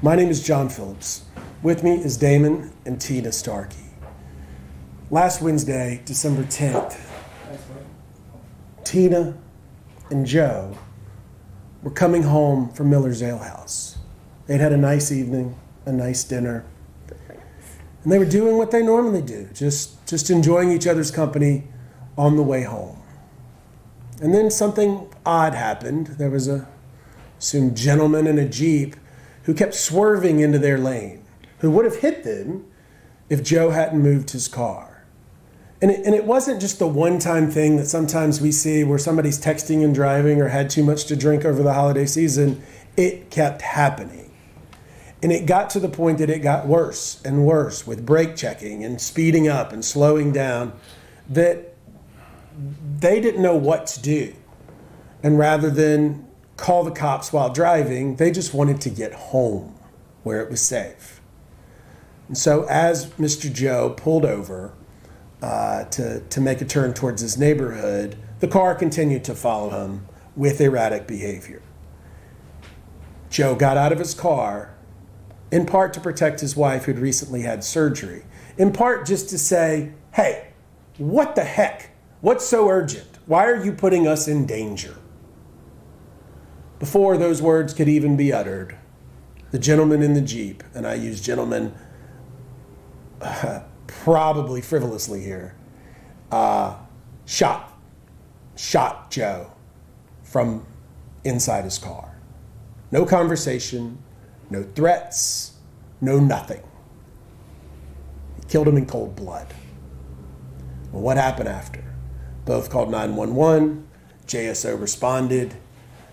My name is John Phillips. With me is Damon and Tina Starky. Last Wednesday, December 10th, Tina and Joe were coming home from Miller's Ale House. They'd had a nice evening, a nice dinner, and they were doing what they normally do, just enjoying each other's company on the way home. And then something odd happened. There was some gentleman in a Jeep who kept swerving into their lane, who would have hit them if Joe hadn't moved his car. And it wasn't just the one-time thing that sometimes we see where somebody's texting and driving or had too much to drink over the holiday season. It kept happening. And it got to the point that it got worse and worse with brake checking and speeding up and slowing down, that they didn't know what to do. And rather than call the cops while driving, they just wanted to get home where it was safe. And so as Mr. Joe pulled over to make a turn towards his neighborhood, the car continued to follow him with erratic behavior. Joe got out of his car, in part to protect his wife who'd recently had surgery, in part just to say, hey, what the heck? What's so urgent? Why are you putting us in danger? Before those words could even be uttered, the gentleman in the Jeep, and I use gentleman probably frivolously here, shot Joe from inside his car. No conversation, no threats, no nothing. He killed him in cold blood. Well, what happened after? Both called 911, JSO responded,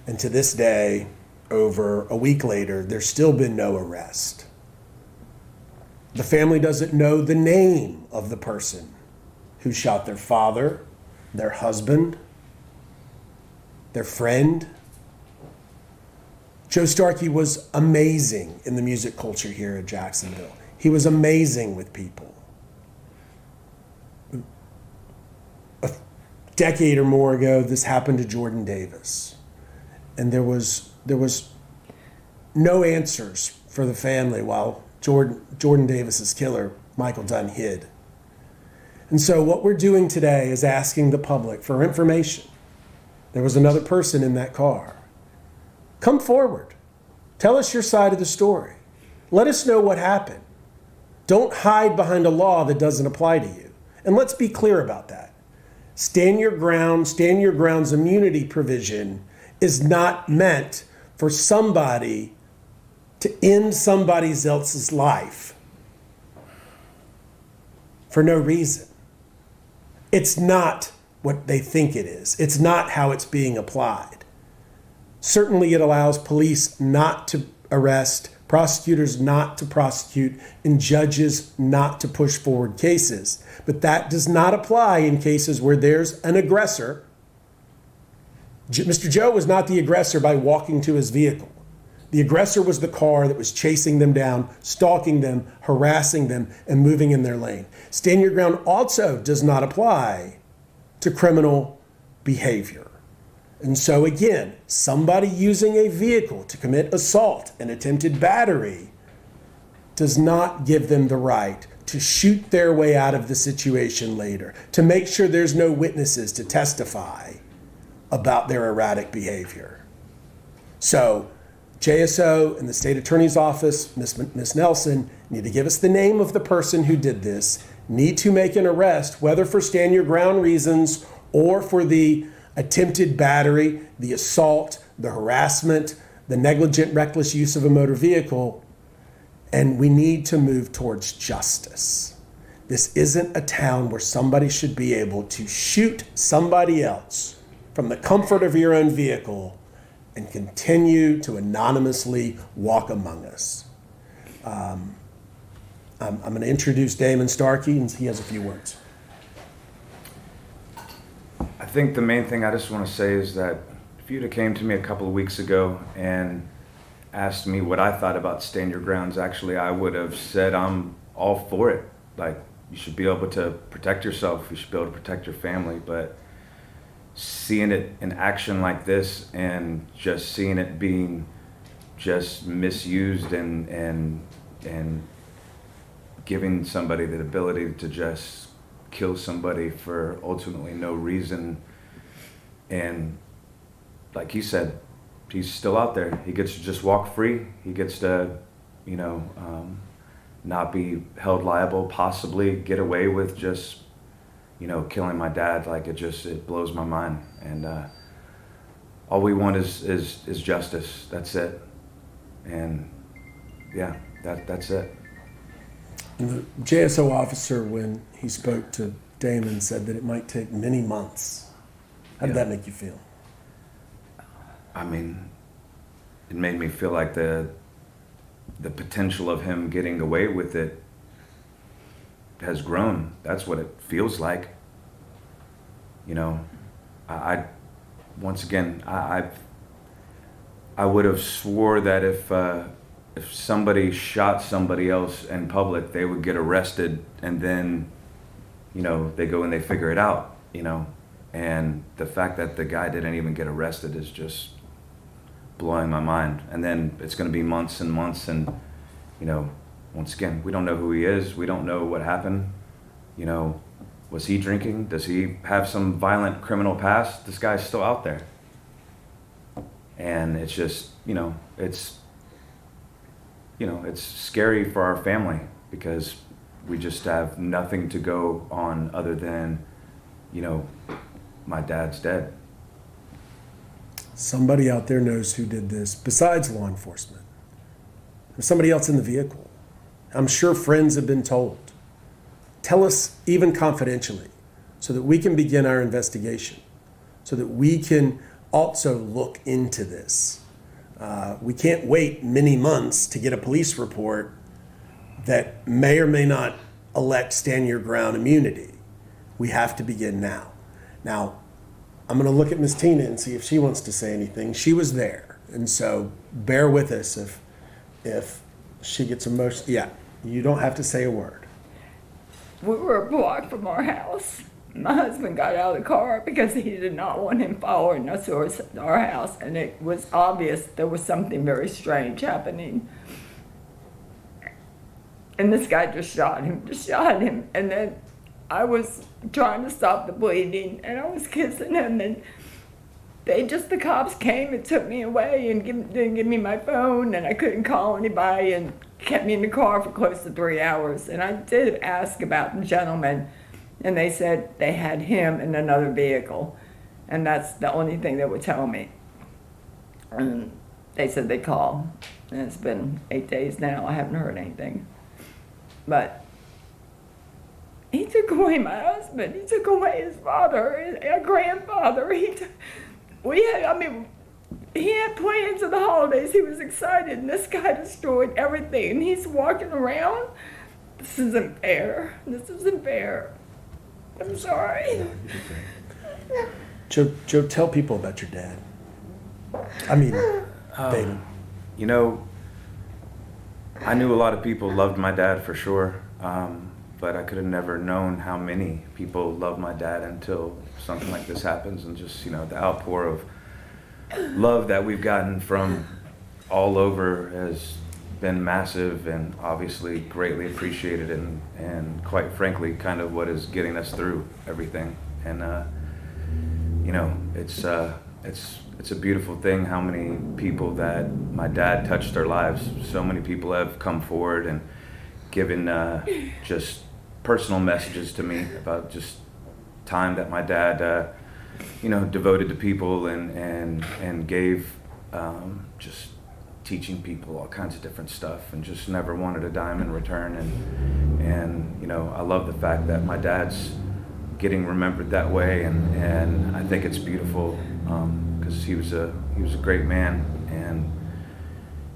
and to this day, over a week later, there's still been no arrest. The family doesn't know the name of the person who shot their father, their husband, their friend. Joe Starky was amazing in the music culture here at Jacksonville. He was amazing with people. A decade or more ago, this happened to Jordan Davis. And there was no answers for the family while Jordan Davis's killer, Michael Dunn, hid. And so what we're doing today is asking the public for information. There was another person in that car. Come forward. Tell us your side of the story. Let us know what happened. Don't hide behind a law that doesn't apply to you. And let's be clear about that. Stand your ground's immunity provision is not meant for somebody to end somebody else's life for no reason. It's not what they think it is. It's not how it's being applied. Certainly it allows police not to arrest, prosecutors not to prosecute, and judges not to push forward cases. But that does not apply in cases where there's an aggressor. Mr. Joe was not the aggressor by walking to his vehicle. The aggressor was the car that was chasing them down, stalking them, harassing them, and moving in their lane. Stand your ground also does not apply to criminal behavior. And so again, somebody using a vehicle to commit assault and attempted battery does not give them the right to shoot their way out of the situation later, to make sure there's no witnesses to testify about their erratic behavior. So JSO and the state attorney's office, Ms. Nelson, need to give us the name of the person who did this, need to make an arrest, whether for stand your ground reasons or for the attempted battery, the assault, the harassment, the negligent, reckless use of a motor vehicle, and we need to move towards justice. This isn't a town where somebody should be able to shoot somebody else from the comfort of your own vehicle and continue to anonymously walk among us. I'm going to introduce Damon Starky, and he has a few words. I think the main thing I just want to say is that if you'd have came to me a couple of weeks ago and asked me what I thought about stand your grounds, actually I would have said I'm all for it. Like, you should be able to protect yourself, you should be able to protect your family, but seeing it in action like this and just seeing it being just misused and giving somebody the ability to just kill somebody for ultimately no reason. And like he said, he's still out there. He gets to just walk free. He gets to, you know, not be held liable, possibly get away with just, you know, killing my dad. Like it blows my mind. And all we want is justice. That's it. And yeah, that's it. And the JSO officer, when he spoke to Damon, said that it might take many months. How did that make you feel? I mean, it made me feel like the potential of him getting away with it has grown. That's what it feels like. You know, I once again, I would have swore that if somebody shot somebody else in public, they would get arrested, and then, you know, they go and they figure it out, you know. And the fact that the guy didn't even get arrested is just blowing my mind. And then it's going to be months and months, and, you know, once again, we don't know who he is. We don't know what happened. You know, was he drinking? Does he have some violent criminal past? This guy's still out there. And it's just, you know, it's scary for our family, because we just have nothing to go on other than, you know, my dad's dead. Somebody out there knows who did this besides law enforcement. There's somebody else in the vehicle. I'm sure friends have been told. Tell us, even confidentially, so that we can begin our investigation, so that we can also look into this. We can't wait many months to get a police report that may or may not elect stand your ground immunity. We have to begin now. Now, I'm going to look at Ms. Tina and see if she wants to say anything. She was there, and so bear with us if she gets emotional. Yeah, you don't have to say a word. We were a block from our house. My husband got out of the car because he did not want him following us or our house, and it was obvious there was something very strange happening. And this guy just shot him, and then I was trying to stop the bleeding, and I was kissing him, and the cops came and took me away and didn't give me my phone, and I couldn't call anybody, and kept me in the car for close to 3 hours. And I did ask about the gentleman, and they said they had him in another vehicle, and that's the only thing they would tell me. And they said they'd call, and it's been 8 days now. I haven't heard anything. But he took away my husband. He took away his father, our grandfather. He had plans for the holidays. He was excited, and this guy destroyed everything. And he's walking around. This isn't fair. This isn't fair. I'm sorry. Joe, tell people about your dad. I mean, David. You know, I knew a lot of people loved my dad for sure, but I could have never known how many people love my dad until something like this happens, and just, you know, the outpour of love that we've gotten from all over has been massive, and obviously greatly appreciated, and quite frankly kind of what is getting us through everything. And you know, it's a beautiful thing how many people that my dad touched their lives. So many people have come forward and given just personal messages to me about just time that my dad you know, devoted to people, and gave just teaching people all kinds of different stuff, and just never wanted a dime in return. And you know, I love the fact that my dad's getting remembered that way, and I think it's beautiful, because he was a great man, and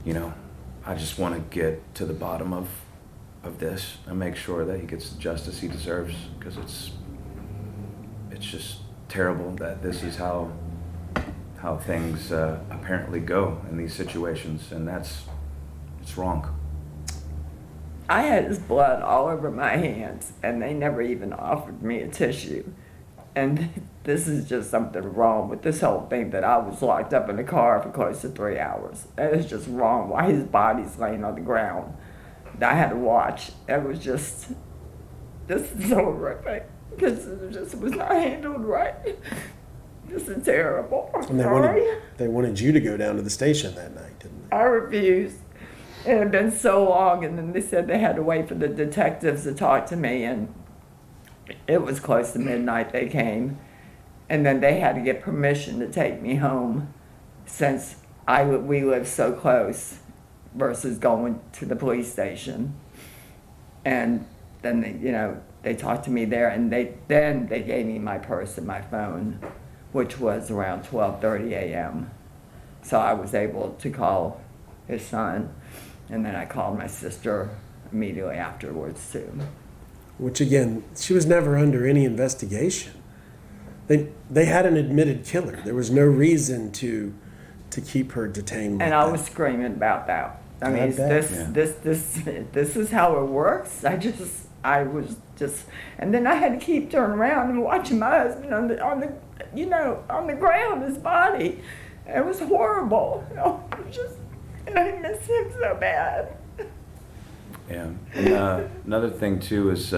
you know, I just want to get to the bottom of this and make sure that he gets the justice he deserves, because it's just terrible that this is how things apparently go in these situations, and it's wrong. I had his blood all over my hands, and they never even offered me a tissue. And this is just something wrong with this whole thing that I was locked up in the car for close to 3 hours. It was just wrong why his body's laying on the ground. I had to watch. It was just, this is so horrific. Because it just was not handled right. This is terrible. I'm sorry. They wanted you to go down to the station that night, didn't they? I refused. It had been so long, and then they said they had to wait for the detectives to talk to me, and it was close to midnight they came. And then they had to get permission to take me home since we lived so close versus going to the police station. And then they talked to me there, and they gave me my purse and my phone, which was around 12:30 a.m. So I was able to call his son, and then I called my sister immediately afterwards too. Which again, she was never under any investigation. They had an admitted killer. There was no reason to keep her detained. And I was screaming about that. I mean, this is how it works. I was just, and then I had to keep turning around and watching my husband on the ground, his body. It was horrible. It was just, and I miss him so bad. Yeah. And, another thing too is,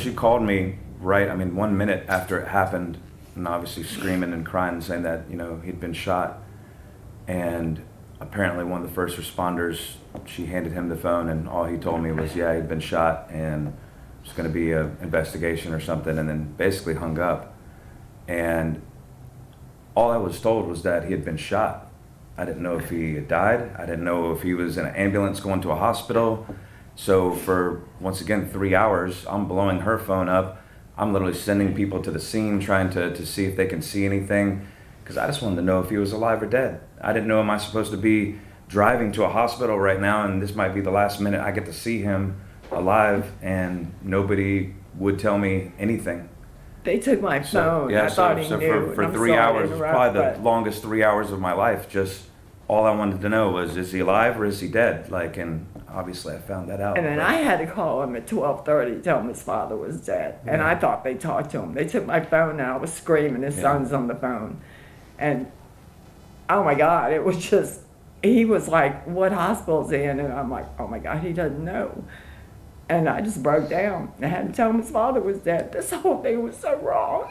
she called me 1 minute after it happened, and obviously screaming and crying and saying that, he'd been shot. And apparently one of the first responders, she handed him the phone, and all he told me was, yeah, he'd been shot and it's going to be an investigation or something, and then basically hung up. And all I was told was that he had been shot. I didn't know if he had died. I didn't know if he was in an ambulance going to a hospital. So for, once again, 3 hours, I'm blowing her phone up. I'm literally sending people to the scene, trying to see if they can see anything, because I just wanted to know if he was alive or dead. I didn't know, am I supposed to be driving to a hospital right now, and this might be the last minute I get to see him alive, and nobody would tell me anything. They took my phone. I thought he knew. For 3 hours, probably the longest 3 hours of my life, just all I wanted to know was, is he alive or is he dead? And obviously I found that out. And then I had to call him at 12:30 to tell him his father was dead. Yeah. And I thought they talked to him. They took my phone, and I was screaming. His son's on the phone. And, oh my God, it was just, he was like, what hospital's he in? And I'm like, oh my God, he doesn't know. And I just broke down. I had to tell him his father was dead. This whole thing was so wrong.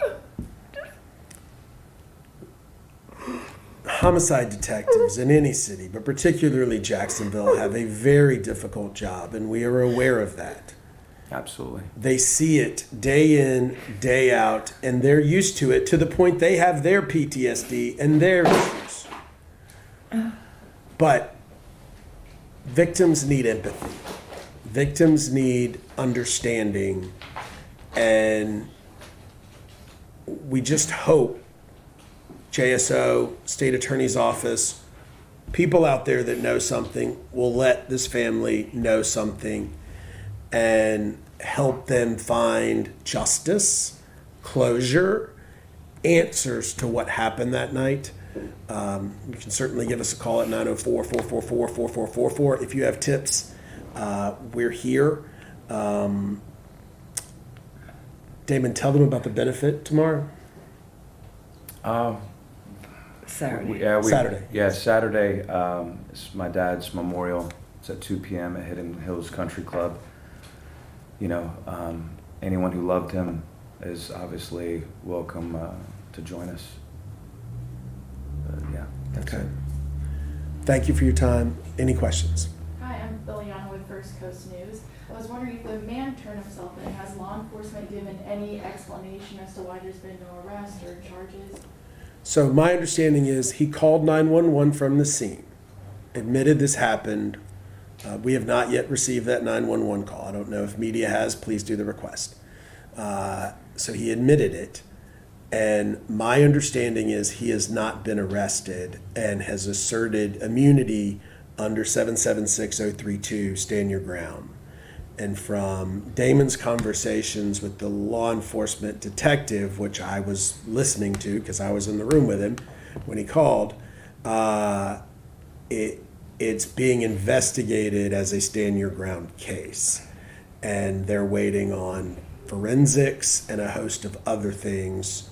Homicide detectives in any city, but particularly Jacksonville, have a very difficult job, and we are aware of that. Absolutely. They see it day in, day out, and they're used to it to the point they have their PTSD and their issues. But victims need empathy. Victims need understanding, and we just hope JSO, State Attorney's Office, people out there that know something will let this family know something and help them find justice, closure, answers to what happened that night. You can certainly give us a call at 904-444-4444 if you have tips. We're here. Damon, tell them about the benefit tomorrow. Saturday. Saturday. Yeah, Saturday. It's my dad's memorial. It's at 2 p.m. at Hidden Hills Country Club. Anyone who loved him is obviously welcome to join us. That's it. Thank you for your time. Any questions? Hi, I'm Liliana with First Coast News. I was wondering if the man turned himself in. Has law enforcement given any explanation as to why there's been no arrest or charges? So my understanding is he called 911 from the scene, admitted this happened. We have not yet received that 911 call. I don't know if media has. Please do the request. So he admitted it. And my understanding is he has not been arrested and has asserted immunity under 776032, stand your ground. And from Damon's conversations with the law enforcement detective, which I was listening to because I was in the room with him when he called, it's being investigated as a stand your ground case. And they're waiting on forensics and a host of other things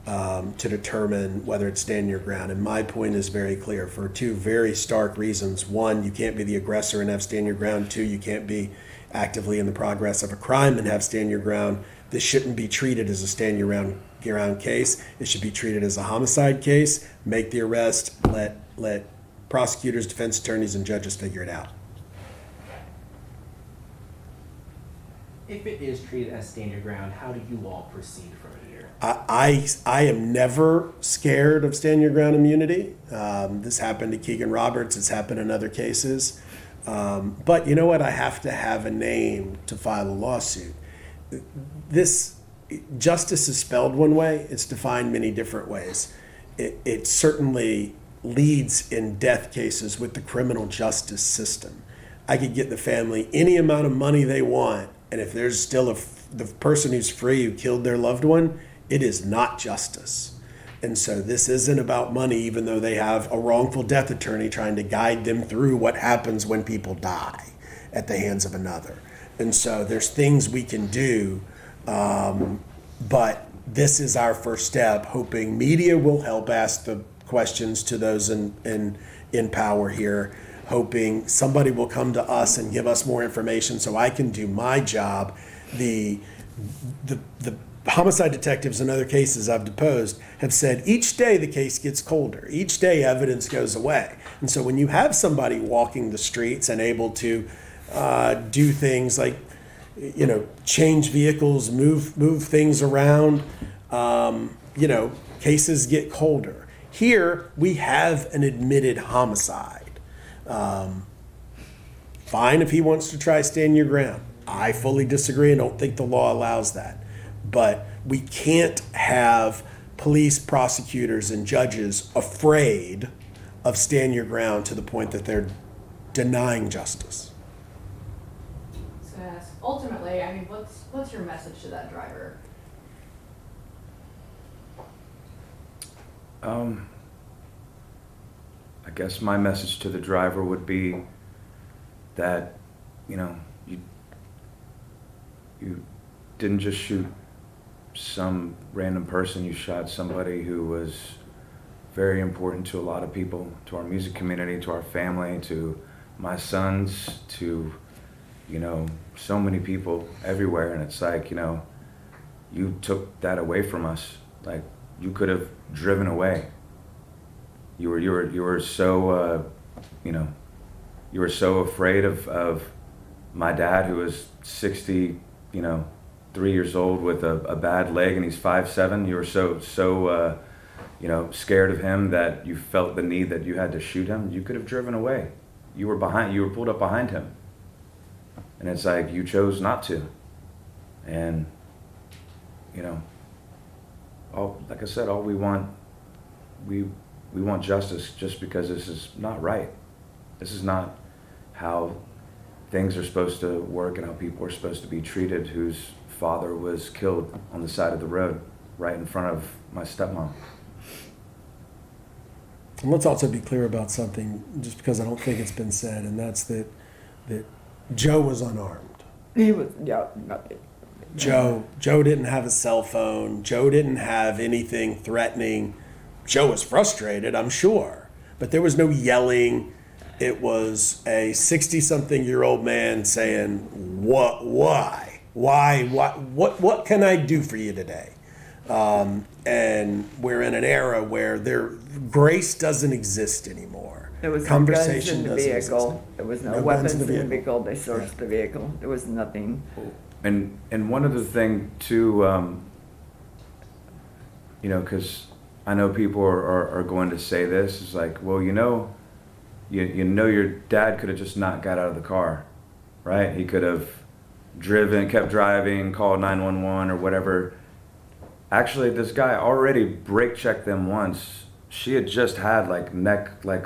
to determine whether it's stand your ground. And my point is very clear for two very stark reasons. One, you can't be the aggressor and have stand your ground. Two, you can't be actively in the progress of a crime and have stand your ground. This shouldn't be treated as a stand your ground case. It should be treated as a homicide case. Make the arrest, let prosecutors, defense attorneys, and judges figure it out. If it is treated as stand your ground, how do you all proceed from here? I am never scared of stand your ground immunity. This happened to Keegan Roberts. It's happened in other cases. But you know what? I have to have a name to file a lawsuit. Justice is spelled one way. It's defined many different ways. It certainly leads in death cases with the criminal justice system. I could get the family any amount of money they want, and if there's still the person who's free who killed their loved one, it is not justice. And so this isn't about money, even though they have a wrongful death attorney trying to guide them through what happens when people die at the hands of another. And so there's things we can do, but this is our first step, hoping media will help ask the questions to those in power here, hoping somebody will come to us and give us more information so I can do my job. The homicide detectives in other cases I've deposed have said each day the case gets colder. Each day evidence goes away. And so when you have somebody walking the streets and able to do things like, change vehicles, move things around, cases get colder. Here we have an admitted homicide. Fine if he wants to try stand your ground. I fully disagree and don't think the law allows that. But we can't have police, prosecutors, and judges afraid of stand your ground to the point that they're denying justice. I was gonna ask, ultimately, I mean, what's your message to that driver? I guess my message to the driver would be that, you didn't just shoot some random person. You shot somebody who was very important to a lot of people, to our music community, to our family, to my sons, to, so many people everywhere. And it's like, you took that away from us. Like, you could have driven away. You were so you were so afraid of my dad, who was 63 years old with a bad leg, and he's 5'7". You were so scared of him that you felt the need that you had to shoot him. You could have driven away. You were pulled up behind him, and it's like you chose not to. And like I said, all we want justice, just because this is not right. This is not how things are supposed to work and how people are supposed to be treated, whose father was killed on the side of the road right in front of my stepmom. And let's also be clear about something, just because I don't think it's been said, and that's that Joe was unarmed. He was, nothing. Joe didn't have a cell phone. Joe didn't have anything threatening. Joe was frustrated, I'm sure, but there was no yelling. It was a 60-something-year-old man saying, why, what can I do for you today? And we're in an era where grace doesn't exist anymore. There was Conversation no guns in the doesn't vehicle. exist. There was no No weapons guns in the vehicle. They searched the vehicle. There was nothing. And one other thing too, because I know people are going to say this, is like, well, your dad could have just not got out of the car, right? He could have kept driving, called 911 or whatever. Actually, this guy already brake checked them once. She had just had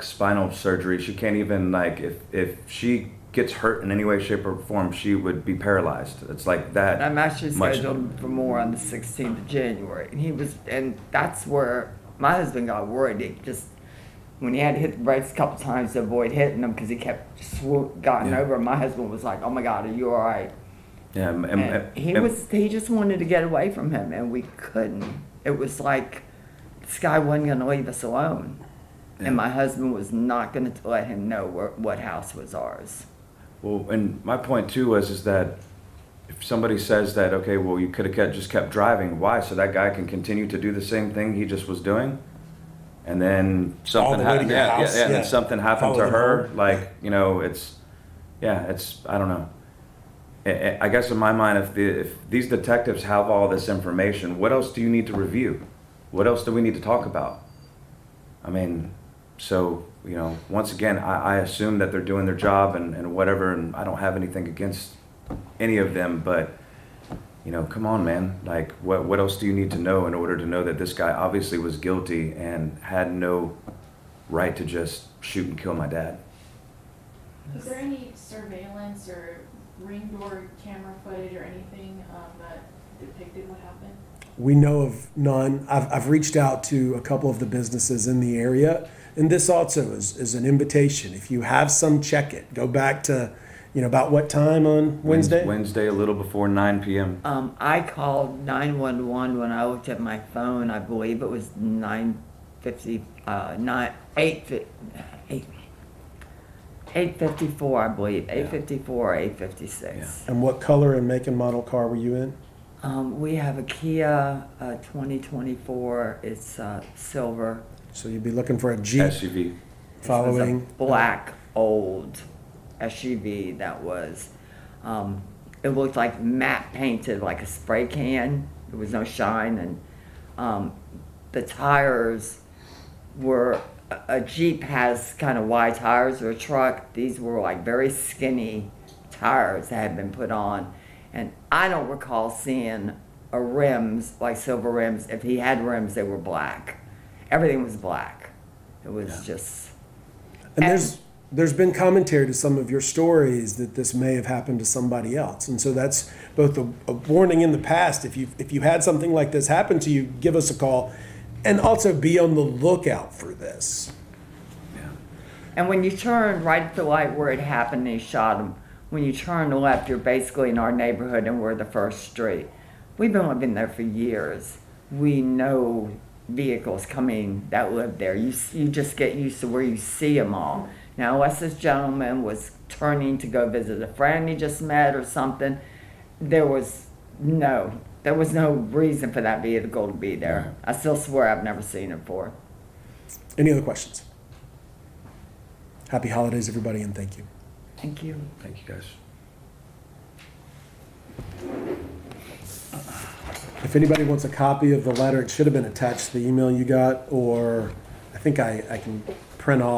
spinal surgery. She can't even, if she gets hurt in any way, shape, or form, she would be paralyzed. It's like that. I'm actually scheduled for more on the 16th of January. And that's where my husband got worried. When he had to hit the brakes a couple times to avoid hitting him because he kept over, my husband was like, oh my God, are you all right? Yeah, And he just wanted to get away from him, and we couldn't. It was like this guy wasn't going to leave us alone. Yeah. And my husband was not going to let him know what house was ours. Well, and my point too was is that if somebody says that, okay, well, you could have just kept driving, why? So that guy can continue to do the same thing he just was doing, and then something the way to happened. your Yeah, house, and yeah. then something happened Follow to them her. home. Like, you know, it's I don't know. I guess in my mind, if these detectives have all this information, what else do you need to review? What else do we need to talk about? I mean, so, you know, once again, I assume that they're doing their job and whatever, and I don't have anything against any of them, but, you know, come on, man. Like, what else do you need to know in order to know that this guy obviously was guilty and had no right to just shoot and kill my dad? Is there any surveillance or ring door camera footage or anything that depicted what happened? We know of none. I've reached out to a couple of the businesses in the area, and this also is an invitation. If you have some, check it. Go back to, you know, about what time on Wednesday? Wednesday, a little before 9 p.m. I called 911 when I looked at my phone. I believe it was 8:54, I believe, 8:54 or 8:56. And what color and make and model car were you in? We have a Kia 2024. It's silver. So you'd be looking for a Jeep SUV. following. It was a black old SUV that was. It looked like matte painted, like a spray can. There was no shine, and the tires were. A Jeep has kind of wide tires, or a truck. These were like very skinny tires that had been put on. And I don't recall seeing rims, like silver rims. If he had rims, they were black. Everything was black. It was just... And there's been commentary to some of your stories that this may have happened to somebody else. And so that's both a warning in the past. If you had something like this happen to you, give us a call. And also be on the lookout for this. And when you turn right at the light where it happened and he shot him, when you turn left, you're basically in our neighborhood and we're the first street. We've been living there for years. We know vehicles coming that live there. You just get used to where you see them all. Now, unless this gentleman was turning to go visit a friend he just met or something, there was no reason for that vehicle to be there. I still swear I've never seen it before. Any other questions? Happy holidays, everybody, and thank you. Thank you. Thank you, guys. If anybody wants a copy of the letter, it should have been attached to the email you got, or I think I can print off